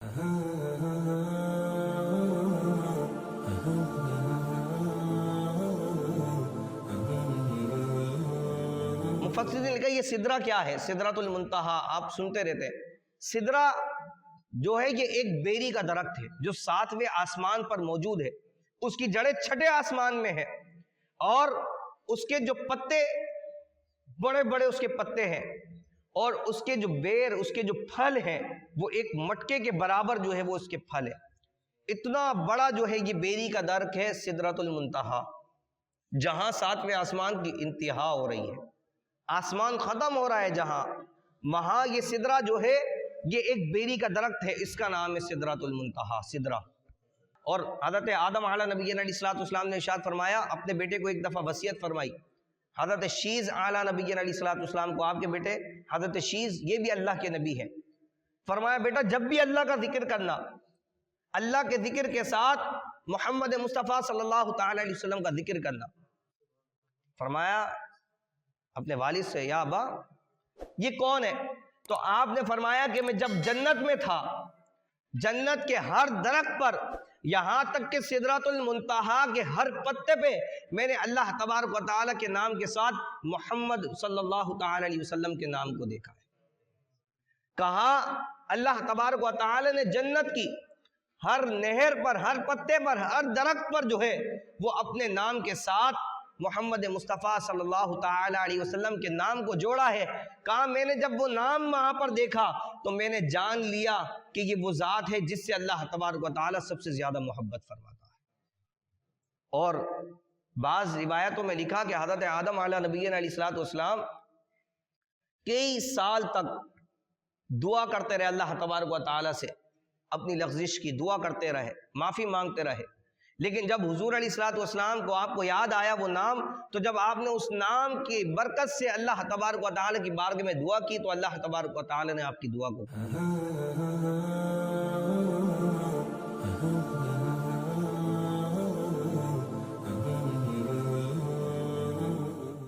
مفسرین نے کہا یہ سدرہ کیا ہے؟ سدرۃ المنتہا آپ سنتے رہتے ہیں۔ سدرہ جو ہے یہ ایک بیری کا درخت ہے جو 7ویں آسمان پر موجود ہے، اس کی جڑیں 6 آسمان میں ہیں، اور اس کے جو پتے بڑے بڑے اس کے پتے ہیں، اور اس کے جو بیر، اس کے جو پھل ہیں وہ ایک مٹکے کے برابر جو ہے وہ اس کے پھل ہے۔ اتنا بڑا جو ہے یہ بیری کا درخت ہے سدرۃ المنتہا، جہاں 7ویں آسمان کی انتہا ہو رہی ہے، آسمان ختم ہو رہا ہے جہاں، وہاں یہ سدرہ جو ہے یہ ایک بیری کا درخت ہے، اس کا نام ہے سدرۃ المنتہا، سدرہ۔ اور حضرت آدم علیہ نبی علیہ السلام نے ارشاد فرمایا، اپنے بیٹے کو ایک دفعہ وصیت فرمائی، حضرت شیز اعلیٰ نبی علیہ السلام کو، آپ کے بیٹے حضرت شیز یہ بھی اللہ کے نبی ہیں، فرمایا بیٹا جب بھی اللہ کا ذکر کرنا، اللہ کے ذکر کے ساتھ محمد مصطفیٰ صلی اللہ تعالی علیہ وسلم کا ذکر کرنا۔ فرمایا اپنے والد سے، یا ابا یہ کون ہے؟ تو آپ نے فرمایا کہ میں جب جنت میں تھا، جنت کے ہر درخت پر، یہاں تک کہ سدرۃ المنتہا کے ہر پتے پہ میں نے اللہ تبارک و تعالیٰ کے نام کے ساتھ محمد صلی اللہ تعالی علیہ وسلم کے نام کو دیکھا ہے۔ کہا اللہ تبارک و تعالیٰ نے جنت کی ہر نہر پر، ہر پتے پر، ہر درخت پر جو ہے وہ اپنے نام کے ساتھ محمد مصطفیٰ صلی اللہ تعالی علیہ وسلم کے نام کو جوڑا ہے۔ کہا میں نے جب وہ نام وہاں پر دیکھا تو میں نے جان لیا کہ یہ وہ ذات ہے جس سے اللہ تبارک و تعالی سب سے زیادہ محبت فرماتا ہے۔ اور بعض روایتوں میں لکھا کہ حضرت آدم علیہ نبی علیہ السلام کئی سال تک دعا کرتے رہے اللہ تبارک و تعالی سے، اپنی لغزش کی دعا کرتے رہے، معافی مانگتے رہے، لیکن جب حضور علیہ السلام کو آپ کو یاد آیا وہ نام، تو جب آپ نے اس نام کی برکت سے اللہ تبارک و تعالی کی بارگاہ میں دعا کی تو اللہ تبارک و تعالی نے آپ کی دعا کو